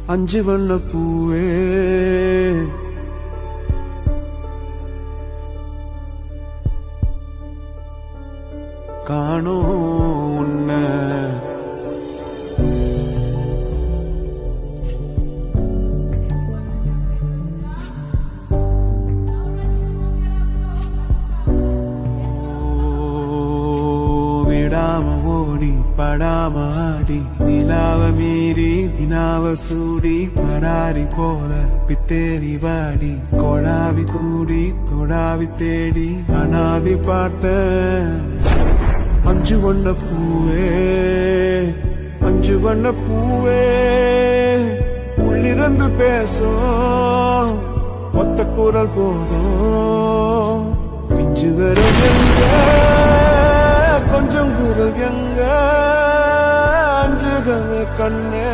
அஞ்சு வண்ண பூவே காணோ உன்ன விடாம ஓடி படாம ஆடி நிலாவ மீறி வினாவ சூடி பராரி போல பித்தேரி வாடி கொடாவி கூடி தொடாவி தேடி அனாதி பார்த்த அஞ்சு வண்ண பூவே அஞ்சு வண்ண பூவே உள்ளிருந்து பேசும் ஒத்த குரல் போதும் பிஞ்சு வரும் எங்க கொஞ்சம் குரல் எங்க அஞ்சுகமே கண்ணே